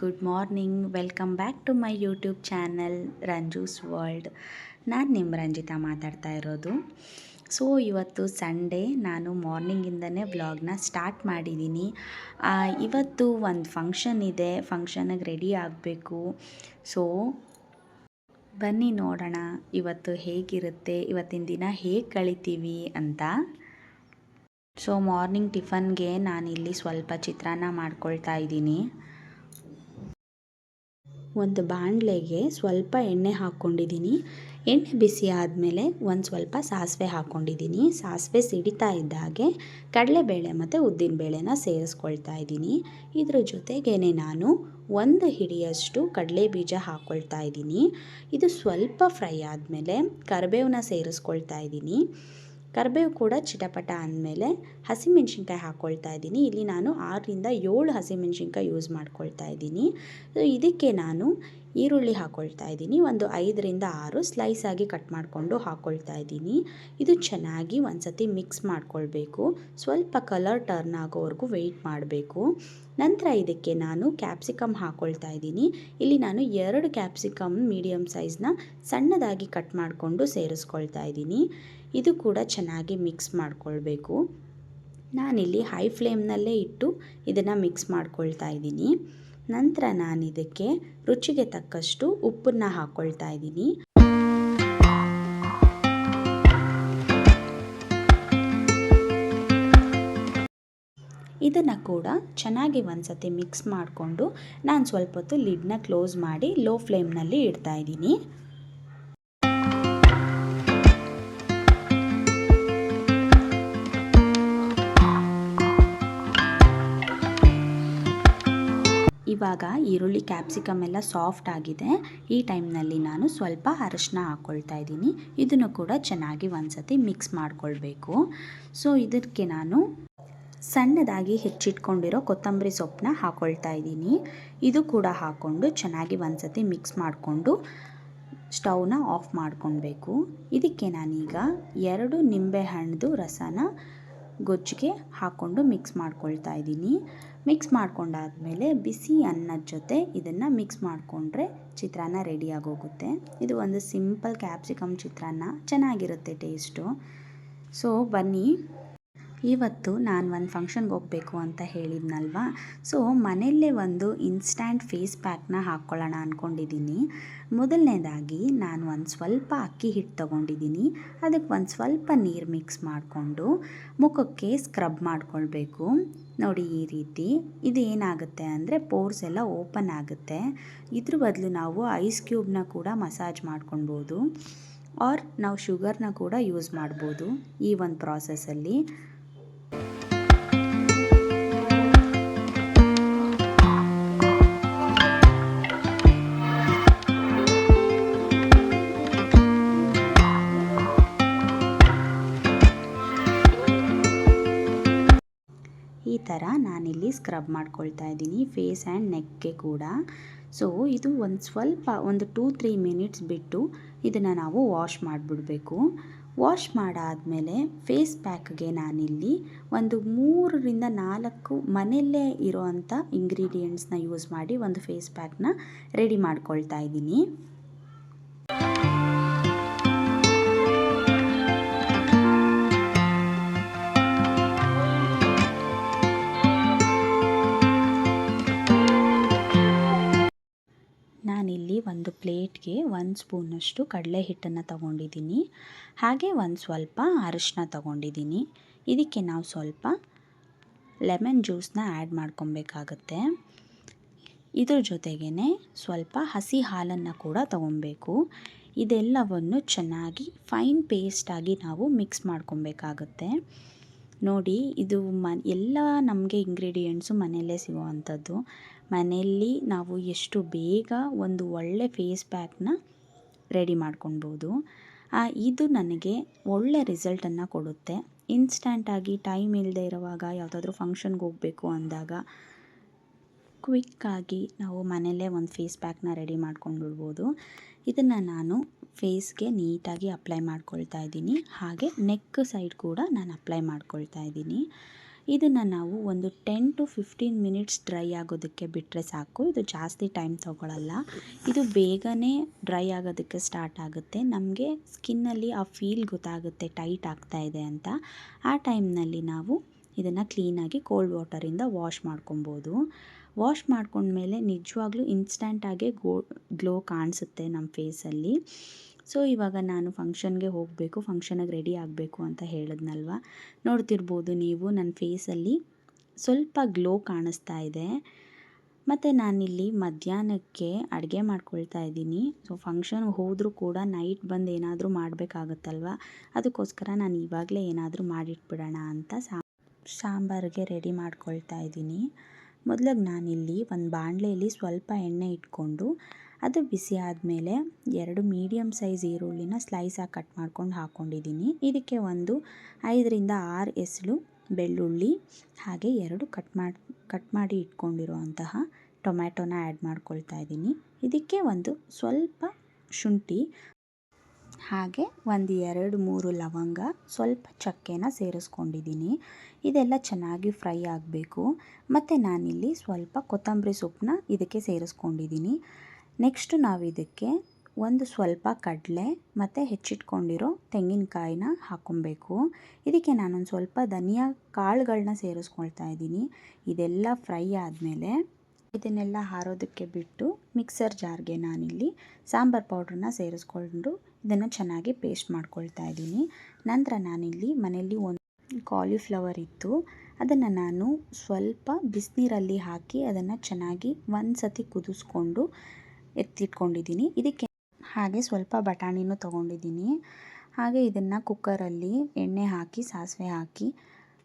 Good morning. Welcome back to my YouTube channel Ranju's world. ನಾನು ನಿಮ್ಮ ರಂಜಿತಾ ಮಾತಾಡ್ತಾ ಇರೋದು. ಸೊ ಇವತ್ತು ಸಂಡೇ, ನಾನು ಮಾರ್ನಿಂಗಿಂದನೇ ವ್ಲಾಗ್ನ ಸ್ಟಾರ್ಟ್ ಮಾಡಿದ್ದೀನಿ. ಇವತ್ತು ಒಂದು ಫಂಕ್ಷನ್ ಇದೆ, ಫಂಕ್ಷನಿಗೆ ರೆಡಿ ಆಗಬೇಕು. ಸೊ ಬನ್ನಿ ನೋಡೋಣ ಇವತ್ತು ಹೇಗಿರುತ್ತೆ, ಇವತ್ತಿನ ದಿನ ಹೇಗೆ ಕಳಿತೀವಿ ಅಂತ. ಸೊ ಮಾರ್ನಿಂಗ್ ಟಿಫನ್ಗೆ ನಾನಿಲ್ಲಿ ಸ್ವಲ್ಪ ಚಿತ್ರಾನ್ನ ಮಾಡ್ಕೊಳ್ತಾ ಇದ್ದೀನಿ. ಒಂದು ಬಾಣಲೆಗೆ ಸ್ವಲ್ಪ ಎಣ್ಣೆ ಹಾಕ್ಕೊಂಡಿದ್ದೀನಿ. ಎಣ್ಣೆ ಬಿಸಿ ಆದಮೇಲೆ ಒಂದು ಸ್ವಲ್ಪ ಸಾಸಿವೆ ಹಾಕ್ಕೊಂಡಿದ್ದೀನಿ. ಸಾಸಿವೆ ಸಿಡಿತಾ ಇದ್ದಾಗೆ ಕಡಲೆಬೇಳೆ ಮತ್ತು ಉದ್ದಿನಬೇಳೆನ ಸೇರಿಸ್ಕೊಳ್ತಾ ಇದ್ದೀನಿ. ಇದ್ರ ಜೊತೆಗೇ ನಾನು ಒಂದು ಹಿಡಿಯಷ್ಟು ಕಡಲೆ ಬೀಜ ಹಾಕ್ಕೊಳ್ತಾ ಇದ್ದೀನಿ. ಇದು ಸ್ವಲ್ಪ ಫ್ರೈ ಆದಮೇಲೆ ಕರಿಬೇವನ್ನ ಸೇರಿಸ್ಕೊಳ್ತಾ ಇದ್ದೀನಿ. ಕರಿಬೇವು ಕೂಡ ಚಿಟಪಟ ಅಂದಮೇಲೆ ಹಸಿಮೆಣ್ಸಿನ್ಕಾಯಿ ಹಾಕ್ಕೊಳ್ತಾ ಇದ್ದೀನಿ. ಇಲ್ಲಿ ನಾನು 6ರಿಂದ 7 ಹಸಿಮೆಣ್ಸಿನ್ಕಾಯಿ ಯೂಸ್ ಮಾಡ್ಕೊಳ್ತಾ ಇದ್ದೀನಿ. ಇದಕ್ಕೆ ನಾನು ಈರುಳ್ಳಿ ಹಾಕ್ಕೊಳ್ತಾ ಇದ್ದೀನಿ. ಒಂದು 5ರಿಂದ 6 ಸ್ಲೈಸ್ ಆಗಿ ಕಟ್ ಮಾಡಿಕೊಂಡು ಹಾಕ್ಕೊಳ್ತಾ ಇದ್ದೀನಿ. ಇದು ಚೆನ್ನಾಗಿ ಒಂದು ಸತಿ ಮಿಕ್ಸ್ ಮಾಡ್ಕೊಳ್ಬೇಕು. ಸ್ವಲ್ಪ ಕಲರ್ ಟರ್ನ್ ಆಗೋವರೆಗೂ ವೆಯ್ಟ್ ಮಾಡಬೇಕು. ನಂತರ ಇದಕ್ಕೆ ನಾನು ಕ್ಯಾಪ್ಸಿಕಮ್ ಹಾಕ್ಕೊಳ್ತಾ ಇದ್ದೀನಿ. ಇಲ್ಲಿ ನಾನು 2 ಕ್ಯಾಪ್ಸಿಕಮ್ ಮೀಡಿಯಮ್ ಸೈಜ್ನ ಸಣ್ಣದಾಗಿ ಕಟ್ ಮಾಡಿಕೊಂಡು ಸೇರಿಸ್ಕೊಳ್ತಾ ಇದ್ದೀನಿ. ಇದು ಕೂಡ ಚೆನ್ನಾಗಿ ಮಿಕ್ಸ್ ಮಾಡ್ಕೊಳ್ಬೇಕು. ನಾನಿಲ್ಲಿ ಹೈ ಫ್ಲೇಮ್ನಲ್ಲೇ ಇಟ್ಟು ಇದನ್ನು ಮಿಕ್ಸ್ ಮಾಡ್ಕೊಳ್ತಾ ಇದ್ದೀನಿ. ನಂತರ ನಾನು ಇದಕ್ಕೆ ರುಚಿಗೆ ತಕ್ಕಷ್ಟು ಉಪ್ಪನ್ನು ಹಾಕ್ಕೊಳ್ತಾ ಇದ್ದೀನಿ. ಇದನ್ನು ಕೂಡ ಚೆನ್ನಾಗಿ ಒಂದ್ಸತಿ ಮಿಕ್ಸ್ ಮಾಡಿಕೊಂಡು ನಾನು ಸ್ವಲ್ಪ ಹೊತ್ತು ಲಿಡ್ನ ಕ್ಲೋಸ್ ಮಾಡಿ ಲೋ ಫ್ಲೇಮ್ನಲ್ಲಿ ಇಡ್ತಾ ಇದ್ದೀನಿ. ಇವಾಗ ಈರುಳ್ಳಿ ಕ್ಯಾಪ್ಸಿಕಮ್ ಎಲ್ಲ ಸಾಫ್ಟ್ ಆಗಿದೆ. ಈ ಟೈಮ್ನಲ್ಲಿ ನಾನು ಸ್ವಲ್ಪ ಅರಿಶಿನ ಹಾಕ್ಕೊಳ್ತಾ ಇದ್ದೀನಿ. ಇದನ್ನು ಕೂಡ ಚೆನ್ನಾಗಿ ಒಂದ್ಸತಿ ಮಿಕ್ಸ್ ಮಾಡ್ಕೊಳ್ಬೇಕು. ಸೊ ಇದಕ್ಕೆ ನಾನು ಸಣ್ಣದಾಗಿ ಹೆಚ್ಚಿಟ್ಕೊಂಡಿರೋ ಕೊತ್ತಂಬರಿ ಸೊಪ್ಪನ್ನ ಹಾಕ್ಕೊಳ್ತಾ ಇದ್ದೀನಿ. ಇದು ಕೂಡ ಹಾಕ್ಕೊಂಡು ಚೆನ್ನಾಗಿ ಒಂದ್ಸತಿ ಮಿಕ್ಸ್ ಮಾಡಿಕೊಂಡು ಸ್ಟವ್ನ ಆಫ್ ಮಾಡ್ಕೊಳ್ಬೇಕು. ಇದಕ್ಕೆ ನಾನೀಗ 2 ನಿಂಬೆಹಣ್ಣು ರಸನ ಗೊಜ್ಜಿಗೆ ಹಾಕ್ಕೊಂಡು ಮಿಕ್ಸ್ ಮಾಡ್ಕೊಳ್ತಾ ಇದ್ದೀನಿ. ಮಿಕ್ಸ್ ಮಾಡ್ಕೊಂಡಾದಮೇಲೆ ಬಿಸಿ ಅನ್ನದ ಜೊತೆ ಇದನ್ನು ಮಿಕ್ಸ್ ಮಾಡಿಕೊಂಡ್ರೆ ಚಿತ್ರಾನ್ನ ರೆಡಿಯಾಗೋಗುತ್ತೆ. ಇದು ಒಂದು ಸಿಂಪಲ್ ಕ್ಯಾಪ್ಸಿಕಮ್ ಚಿತ್ರಾನ್ನ, ಚೆನ್ನಾಗಿರುತ್ತೆ ಟೇಸ್ಟು. ಸೊ ಬನ್ನಿ, ಇವತ್ತು ನಾನು ಒಂದು ಫಂಕ್ಷನ್ಗೆ ಹೋಗಬೇಕು ಅಂತ ಹೇಳಿದ್ನಲ್ವ. ಸೊ ಮನೆಯಲ್ಲೇ ಒಂದು ಇನ್ಸ್ಟ್ಯಾಂಟ್ ಫೇಸ್ ಪ್ಯಾಕ್ನ ಹಾಕ್ಕೊಳ್ಳೋಣ ಅಂದ್ಕೊಂಡಿದ್ದೀನಿ. ಮೊದಲನೇದಾಗಿ ನಾನು ಒಂದು ಸ್ವಲ್ಪ ಅಕ್ಕಿ ಹಿಟ್ಟು ತೊಗೊಂಡಿದ್ದೀನಿ. ಅದಕ್ಕೆ ಒಂದು ಸ್ವಲ್ಪ ನೀರು ಮಿಕ್ಸ್ ಮಾಡಿಕೊಂಡು ಮುಖಕ್ಕೆ ಸ್ಕ್ರಬ್ ಮಾಡ್ಕೊಳ್ಬೇಕು. ನೋಡಿ ಈ ರೀತಿ. ಇದು ಏನಾಗುತ್ತೆ ಅಂದರೆ ಪೋರ್ಸ್ ಎಲ್ಲ ಓಪನ್ ಆಗುತ್ತೆ. ಇದ್ರ ಬದಲು ನಾವು ಐಸ್ ಕ್ಯೂಬ್ನ ಕೂಡ ಮಸಾಜ್ ಮಾಡ್ಕೊಳ್ಬೋದು, ಆರ್ ನಾವು ಶುಗರ್ನ ಕೂಡ ಯೂಸ್ ಮಾಡ್ಬೋದು ಈ ಒಂದು ಪ್ರಾಸೆಸ್ಸಲ್ಲಿ. ಈ ಥರ ನಾನಿಲ್ಲಿ ಸ್ಕ್ರಬ್ ಮಾಡ್ಕೊಳ್ತಾ ಇದ್ದೀನಿ ಫೇಸ್ ಆ್ಯಂಡ್ ನೆಕ್ಗೆ ಕೂಡ. ಸೊ ಇದು ಒಂದು 2-3 ಮಿನಿಟ್ಸ್ ಬಿಟ್ಟು ಇದನ್ನು ನಾವು ವಾಶ್ ಮಾಡಿಬಿಡಬೇಕು. ವಾಶ್ ಮಾಡಾದಮೇಲೆ ಫೇಸ್ ಪ್ಯಾಕ್ಗೆ ನಾನಿಲ್ಲಿ ಒಂದು 3ರಿಂದ 4 ಮನೆಯಲ್ಲೇ ಇರೋವಂಥ ಇಂಗ್ರೀಡಿಯೆಂಟ್ಸ್ನ ಯೂಸ್ ಮಾಡಿ ಒಂದು ಫೇಸ್ ಪ್ಯಾಕ್ನ ರೆಡಿ ಮಾಡ್ಕೊಳ್ತಾ ಇದ್ದೀನಿ. ನಾನಿಲ್ಲಿ ಒಂದು ಪ್ಲೇಟ್ಗೆ 1 ಸ್ಪೂನಷ್ಟು ಕಡಲೆ ಹಿಟ್ಟನ್ನು ತಗೊಂಡಿದ್ದೀನಿ. ಹಾಗೆ ಒಂದು ಸ್ವಲ್ಪ ಅರಿಶಿನ ತಗೊಂಡಿದ್ದೀನಿ. ಇದಕ್ಕೆ ನಾವು ಸ್ವಲ್ಪ ಲೆಮನ್ ಜ್ಯೂಸನ್ನ ಆ್ಯಡ್ ಮಾಡ್ಕೊಬೇಕಾಗತ್ತೆ. ಇದ್ರ ಜೊತೆಗೇ ಸ್ವಲ್ಪ ಹಸಿ ಹಾಲನ್ನು ಕೂಡ ತಗೊಬೇಕು. ಇದೆಲ್ಲವನ್ನು ಚೆನ್ನಾಗಿ ಫೈನ್ ಪೇಸ್ಟಾಗಿ ನಾವು ಮಿಕ್ಸ್ ಮಾಡ್ಕೊಬೇಕಾಗತ್ತೆ. ನೋಡಿ, ಇದು ಎಲ್ಲ ನಮಗೆ ಇಂಗ್ರೀಡಿಯೆಂಟ್ಸು ಮನೆಯಲ್ಲೇ ಸಿಗೋವಂಥದ್ದು. ಮನೆಯಲ್ಲಿ ನಾವು ಎಷ್ಟು ಬೇಗ ಒಂದು ಒಳ್ಳೆ ಫೇಸ್ ಪ್ಯಾಕ್ನ ರೆಡಿ ಮಾಡ್ಕೊಳ್ಬೋದು. ಇದು ನನಗೆ ಒಳ್ಳೆ ರಿಸಲ್ಟನ್ನು ಕೊಡುತ್ತೆ. ಇನ್ಸ್ಟ್ಯಾಂಟಾಗಿ ಟೈಮ್ ಇಲ್ಲದೆ ಇರುವಾಗ, ಯಾವುದಾದ್ರೂ ಫಂಕ್ಷನ್ಗೆ ಹೋಗಬೇಕು ಅಂದಾಗ ಕ್ವಿಕ್ಕಾಗಿ ನಾವು ಮನೆಯಲ್ಲೇ ಒಂದು ಫೇಸ್ ಪ್ಯಾಕ್ನ ರೆಡಿ ಮಾಡ್ಕೊಂಡ್ಬಿಡ್ಬೋದು. ಇದನ್ನು ನಾನು ಫೇಸ್ಗೆ ನೀಟಾಗಿ ಅಪ್ಲೈ ಮಾಡ್ಕೊಳ್ತಾ ಇದ್ದೀನಿ. ಹಾಗೆ ನೆಕ್ ಸೈಡ್ ಕೂಡ ನಾನು ಅಪ್ಲೈ ಮಾಡ್ಕೊಳ್ತಾ ಇದ್ದೀನಿ. ಇದನ್ನು ನಾವು ಒಂದು 10 to 15 ಮಿನಿಟ್ಸ್ ಡ್ರೈ ಆಗೋದಕ್ಕೆ ಬಿಟ್ಟರೆ ಸಾಕು. ಇದು ಜಾಸ್ತಿ ಟೈಮ್ ತೊಗೊಳ್ಳಲ್ಲ. ಇದು ಬೇಗನೆ ಡ್ರೈ ಆಗೋದಕ್ಕೆ ಸ್ಟಾರ್ಟ್ ಆಗುತ್ತೆ. ನಮಗೆ ಸ್ಕಿನ್ನಲ್ಲಿ ಆ ಫೀಲ್ ಗೊತ್ತಾಗುತ್ತೆ ಟೈಟ್ ಆಗ್ತಾ ಇದೆ ಅಂತ. ಆ ಟೈಮ್ನಲ್ಲಿ ನಾವು ಇದನ್ನು ಕ್ಲೀನಾಗಿ ಕೋಲ್ಡ್ ವಾಟರಿಂದ ವಾಶ್ ಮಾಡ್ಕೊಬೋದು. ವಾಶ್ ಮಾಡ್ಕೊಂಡ್ಮೇಲೆ ನಿಜವಾಗ್ಲೂ ಇನ್ಸ್ಟಂಟಾಗೆ ಗ್ಲೋ ಕಾಣಿಸುತ್ತೆ ನಮ್ಮ ಫೇಸಲ್ಲಿ. ಸೊ ಇವಾಗ ನಾನು ಫಂಕ್ಷನ್ಗೆ ಹೋಗಬೇಕು, ಫಂಕ್ಷನಿಗೆ ರೆಡಿ ಆಗಬೇಕು ಅಂತ ಹೇಳಿದ್ನಲ್ವ, ನೋಡ್ತಿರ್ಬೋದು ನೀವು ನನ್ನ ಫೇಸಲ್ಲಿ ಸ್ವಲ್ಪ ಗ್ಲೋ ಕಾಣಿಸ್ತಾ ಇದೆ. ಮತ್ತು ನಾನಿಲ್ಲಿ ಮಧ್ಯಾಹ್ನಕ್ಕೆ ಅಡುಗೆ ಮಾಡ್ಕೊಳ್ತಾ ಇದ್ದೀನಿ. ಸೊ ಫಂಕ್ಷನ್ಗೆ ಹೋದರೂ ಕೂಡ ನೈಟ್ ಬಂದು ಏನಾದರೂ ಮಾಡಬೇಕಾಗತ್ತಲ್ವ, ಅದಕ್ಕೋಸ್ಕರ ನಾನು ಇವಾಗಲೇ ಏನಾದರೂ ಮಾಡಿಟ್ಬಿಡೋಣ ಅಂತ ಸಾಂಬಾರಿಗೆ ರೆಡಿ ಮಾಡ್ಕೊಳ್ತಾ ಇದ್ದೀನಿ. ಮೊದಲಿಗೆ ನಾನಿಲ್ಲಿ ಒಂದು ಬಾಣಲೆಯಲ್ಲಿ ಸ್ವಲ್ಪ ಎಣ್ಣೆ ಇಟ್ಕೊಂಡು ಅದು ಬಿಸಿ ಆದಮೇಲೆ 2 ಮೀಡಿಯಮ್ ಸೈಜ್ ಈರುಳ್ಳಿನ ಸ್ಲೈಸಾಗಿ ಕಟ್ ಮಾಡ್ಕೊಂಡು ಹಾಕ್ಕೊಂಡಿದ್ದೀನಿ. ಇದಕ್ಕೆ ಒಂದು 5ರಿಂದ 6 ಎಸಳು ಬೆಳ್ಳುಳ್ಳಿ, ಹಾಗೆ 2 ಕಟ್ ಮಾಡಿ ಇಟ್ಕೊಂಡಿರುವಂತಹ ಟೊಮ್ಯಾಟೊನ ಆ್ಯಡ್ ಮಾಡ್ಕೊಳ್ತಾ ಇದ್ದೀನಿ. ಇದಕ್ಕೆ ಒಂದು ಸ್ವಲ್ಪ ಶುಂಠಿ, ಹಾಗೆ ಒಂದು 2-3 ಲವಂಗ, ಸ್ವಲ್ಪ ಚಕ್ಕೆನ ಸೇರಿಸ್ಕೊಂಡಿದ್ದೀನಿ. ಇದೆಲ್ಲ ಚೆನ್ನಾಗಿ ಫ್ರೈ ಆಗಬೇಕು. ಮತ್ತು ನಾನಿಲ್ಲಿ ಸ್ವಲ್ಪ ಕೊತ್ತಂಬರಿ ಸೊಪ್ಪನ್ನ ಇದಕ್ಕೆ ಸೇರಿಸ್ಕೊಂಡಿದ್ದೀನಿ. ನೆಕ್ಸ್ಟು ನಾವು ಇದಕ್ಕೆ ಒಂದು ಸ್ವಲ್ಪ ಕಡಲೆ ಮತ್ತು ಹೆಚ್ಚಿಟ್ಕೊಂಡಿರೋ ತೆಂಗಿನಕಾಯಿನ ಹಾಕ್ಕೊಬೇಕು. ಇದಕ್ಕೆ ನಾನೊಂದು ಸ್ವಲ್ಪ ಧನಿಯಾ ಕಾಳುಗಳನ್ನ ಸೇರಿಸ್ಕೊಳ್ತಾ ಇದ್ದೀನಿ. ಇದೆಲ್ಲ ಫ್ರೈ ಆದಮೇಲೆ ಇದನ್ನೆಲ್ಲ ಹಾರೋದಕ್ಕೆ ಬಿಟ್ಟು ಮಿಕ್ಸರ್ ಜಾರ್ಗೆ ನಾನಿಲ್ಲಿ ಸಾಂಬಾರು ಪೌಡ್ರನ್ನ ಸೇರಿಸ್ಕೊಂಡು ಇದನ್ನು ಚೆನ್ನಾಗಿ ಪೇಸ್ಟ್ ಮಾಡ್ಕೊಳ್ತಾ ಇದ್ದೀನಿ. ನಂತರ ನಾನಿಲ್ಲಿ ಮನೆಯಲ್ಲಿ ಒಂದು ಕಾಲಿಫ್ಲವರ್ ಇತ್ತು, ಅದನ್ನು ನಾನು ಸ್ವಲ್ಪ ಬಿಸಿನೀರಲ್ಲಿ ಹಾಕಿ ಅದನ್ನು ಚೆನ್ನಾಗಿ ಒಂದು ಸತಿ ಕುದಿಸ್ಕೊಂಡು ಎತ್ತಿಟ್ಕೊಂಡಿದ್ದೀನಿ. ಇದಕ್ಕೆ ಹಾಗೆ ಸ್ವಲ್ಪ ಬಟಾಣಿನೂ ತೊಗೊಂಡಿದ್ದೀನಿ. ಹಾಗೆ ಇದನ್ನು ಕುಕ್ಕರಲ್ಲಿ ಎಣ್ಣೆ ಹಾಕಿ ಸಾಸಿವೆ ಹಾಕಿ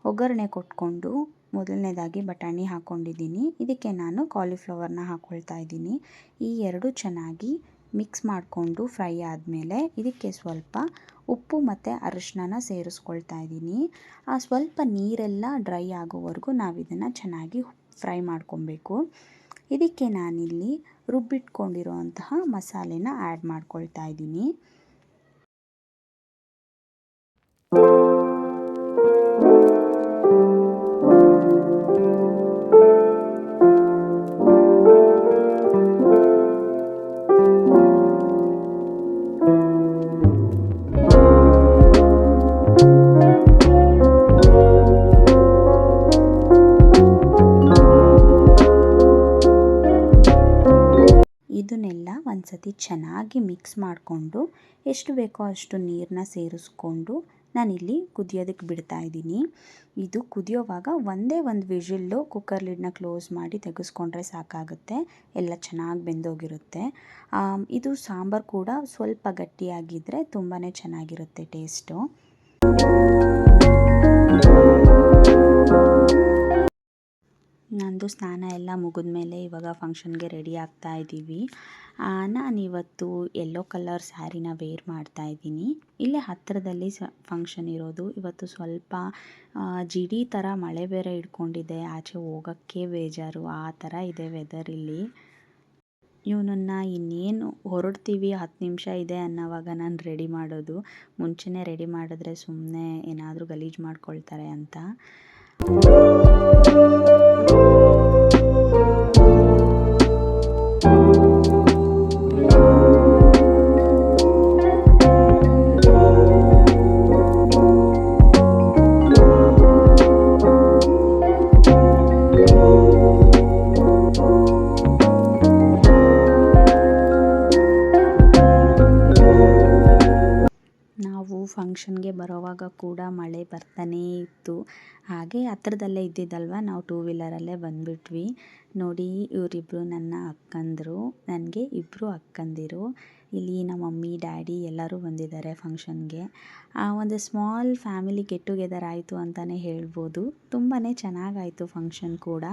ಒಗ್ಗರಣೆ ಕೊಟ್ಕೊಂಡು ಮೊದಲನೇದಾಗಿ ಬಟಾಣಿ ಹಾಕ್ಕೊಂಡಿದ್ದೀನಿ. ಇದಕ್ಕೆ ನಾನು ಕಾಲಿಫ್ಲವರ್ನ ಹಾಕ್ಕೊಳ್ತಾ ಇದ್ದೀನಿ. ಈ ಎರಡು ಚೆನ್ನಾಗಿ ಮಿಕ್ಸ್ ಮಾಡಿಕೊಂಡು ಫ್ರೈ ಆದಮೇಲೆ ಇದಕ್ಕೆ ಸ್ವಲ್ಪ ಉಪ್ಪು ಮತ್ತು ಅರಿಶಿನ ಸೇರಿಸ್ಕೊಳ್ತಾ ಇದ್ದೀನಿ. ಸ್ವಲ್ಪ ನೀರೆಲ್ಲ ಡ್ರೈ ಆಗೋವರೆಗೂ ನಾವು ಇದನ್ನು ಚೆನ್ನಾಗಿ ಫ್ರೈ ಮಾಡ್ಕೊಬೇಕು. ಇದಕ್ಕೆ ನಾನಿಲ್ಲಿ ರುಬ್ಬಿಟ್ಕೊಂಡಿರೋಂತಹ ಮಸಾಲೆನ ಆ್ಯಡ್ ಮಾಡ್ಕೊಳ್ತಾ ಇದ್ದೀನಿ. ಇದನ್ನೆಲ್ಲ ಒಂದು ಸತಿ ಚೆನ್ನಾಗಿ ಮಿಕ್ಸ್ ಮಾಡಿಕೊಂಡು ಎಷ್ಟು ಬೇಕೋ ಅಷ್ಟು ನೀರನ್ನ ಸೇರಿಸ್ಕೊಂಡು ನಾನಿಲ್ಲಿ ಕುದಿಯೋದಕ್ಕೆ ಬಿಡ್ತಾ ಇದ್ದೀನಿ. ಇದು ಕುದಿಯೋವಾಗ ಒಂದೇ ಒಂದು ವಿಷಿಲ್ಲು ಕುಕ್ಕರ್ ಲಿಡ್ನ ಕ್ಲೋಸ್ ಮಾಡಿ ತೆಗೆಸ್ಕೊಂಡ್ರೆ ಸಾಕಾಗುತ್ತೆ. ಎಲ್ಲ ಚೆನ್ನಾಗಿ ಬೆಂದೋಗಿರುತ್ತೆ. ಇದು ಸಾಂಬಾರು ಕೂಡ ಸ್ವಲ್ಪ ಗಟ್ಟಿಯಾಗಿದ್ದರೆ ತುಂಬಾ ಚೆನ್ನಾಗಿರುತ್ತೆ ಟೇಸ್ಟು. ನಂದು ಸ್ನಾನ ಎಲ್ಲ ಮುಗಿದ್ಮೇಲೆ ಇವಾಗ ಫಂಕ್ಷನ್ಗೆ ರೆಡಿ ಆಗ್ತಾ ಇದ್ದೀವಿ. ನಾನಿವತ್ತು ಯೆಲ್ಲೋ ಕಲರ್ ಸ್ಯಾರಿನ ವೇರ್ ಮಾಡ್ತಾ ಇದ್ದೀನಿ. ಇಲ್ಲೇ ಹತ್ತಿರದಲ್ಲಿ ಫಂಕ್ಷನ್ ಇರೋದು. ಇವತ್ತು ಸ್ವಲ್ಪ ಜಿಡಿ ಥರ ಮಳೆ ಬೇರೆ ಇಟ್ಕೊಂಡಿದೆ, ಆಚೆ ಹೋಗೋಕ್ಕೆ ಬೇಜಾರು, ಆ ಥರ ಇದೆ ವೆದರ್ ಇಲ್ಲಿ. ಇವನನ್ನು ಇನ್ನೇನು ಹೊರಡ್ತೀವಿ 10 ನಿಮಿಷ ಇದೆ ಅನ್ನೋವಾಗ ನಾನು ರೆಡಿ ಮಾಡೋದು. ಮುಂಚೆನೇ ರೆಡಿ ಮಾಡಿದ್ರೆ ಸುಮ್ಮನೆ ಏನಾದರೂ ಗಲೀಜು ಮಾಡ್ಕೊಳ್ತಾರೆ ಅಂತ. ಫಂಕ್ಷನ್ಗೆ ಬರೋವಾಗ ಕೂಡ ಮಳೆ ಬರ್ತಾನೇ ಇತ್ತು. ಹಾಗೆ ಹತ್ರದಲ್ಲೇ ಇದ್ದಿದ್ದಲ್ವ, ನಾವು 2 ವೀಲರಲ್ಲೇ ಬಂದುಬಿಟ್ವಿ. ನೋಡಿ, ಇವರಿಬ್ಬರು ನನ್ನ ಅಕ್ಕಂದರು. ನನಗೆ 2 ಅಕ್ಕಂದಿರು. ಇಲ್ಲಿ ನಮ್ಮ ಮಮ್ಮಿ ಡ್ಯಾಡಿ ಎಲ್ಲರೂ ಬಂದಿದ್ದಾರೆ ಫಂಕ್ಷನ್ಗೆ. ಒಂದು ಸ್ಮಾಲ್ ಫ್ಯಾಮಿಲಿ ಗೆಟ್ ಟುಗೆದರ್ ಆಯಿತು ಅಂತಲೇ ಹೇಳ್ಬೋದು. ತುಂಬಾ ಚೆನ್ನಾಗಾಯಿತು ಫಂಕ್ಷನ್ ಕೂಡ.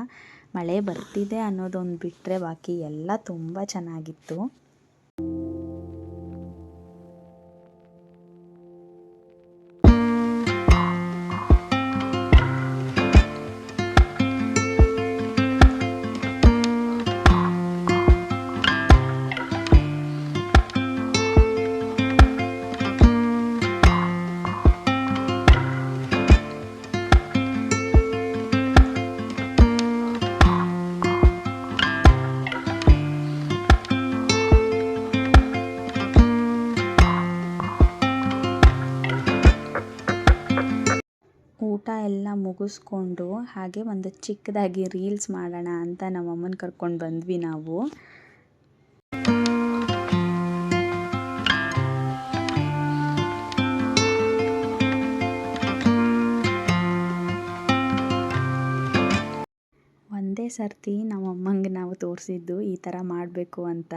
ಮಳೆ ಬರ್ತಿದೆ ಅನ್ನೋದೊಂದು ಬಿಟ್ಟರೆ ಬಾಕಿ ಎಲ್ಲ ತುಂಬ ಚೆನ್ನಾಗಿತ್ತು. ಎಲ್ಲ ಮುಗಿಸ್ಕೊಂಡು ಹಾಗೆ ಒಂದು ಚಿಕ್ಕದಾಗಿ ರೀಲ್ಸ್ ಮಾಡೋಣ ಅಂತ ನಮ್ಮಮ್ಮನ ಕರ್ಕೊಂಡು ಬಂದ್ವಿ ನಾವು. ಒಂದೇ ಸರ್ತಿ ನಮ್ಮಮ್ಮಂಗೆ ನಾವು ತೋರಿಸಿದ್ದು ಈ ಥರ ಮಾಡಬೇಕು ಅಂತ.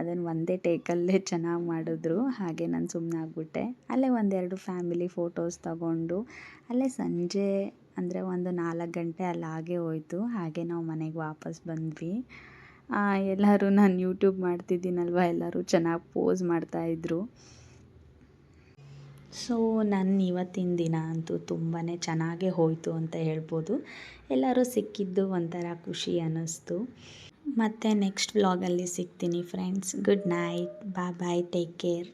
ಅದನ್ನು ಒಂದೇ ಟೇಕಲ್ಲೇ ಚೆನ್ನಾಗಿ ಮಾಡಿದ್ರು. ಹಾಗೆ ನಾನು ಸುಮ್ಮನೆ ಆಗ್ಬಿಟ್ಟೆ. ಅಲ್ಲೇ ಒಂದೆರಡು ಫ್ಯಾಮಿಲಿ ಫೋಟೋಸ್ ತಗೊಂಡು ಅಲ್ಲೇ ಸಂಜೆ ಅಂದರೆ ಒಂದು 4 ಗಂಟೆ ಅಲ್ಲಿ ಆಗೇ ಹೋಯಿತು. ಹಾಗೆ ನಾವು ಮನೆಗೆ ವಾಪಸ್ ಬಂದ್ವಿ. ಎಲ್ಲರೂ ನಾನು ಯೂಟ್ಯೂಬ್ ಮಾಡ್ತಿದ್ದೀನಲ್ವ, ಎಲ್ಲರೂ ಚೆನ್ನಾಗಿ ಪೋಸ್ ಮಾಡ್ತಾಯಿದ್ರು. ಸೊ ನನ್ನ ಇವತ್ತಿನ ದಿನ ಅಂತೂ ತುಂಬಾ ಚೆನ್ನಾಗೇ ಹೋಯಿತು ಅಂತ ಹೇಳ್ಬೋದು. ಎಲ್ಲರೂ ಸಿಕ್ಕಿದ್ದು ಒಂಥರ ಖುಷಿ ಅನ್ನಿಸ್ತು. ಮತ್ತು ನೆಕ್ಸ್ಟ್ ವ್ಲಾಗಲ್ಲಿ ಸಿಗ್ತೀನಿ ಫ್ರೆಂಡ್ಸ್. ಗುಡ್ ನೈಟ್, ಬಾಯ್ ಬಾಯ್, ಟೇಕ್ ಕೇರ್.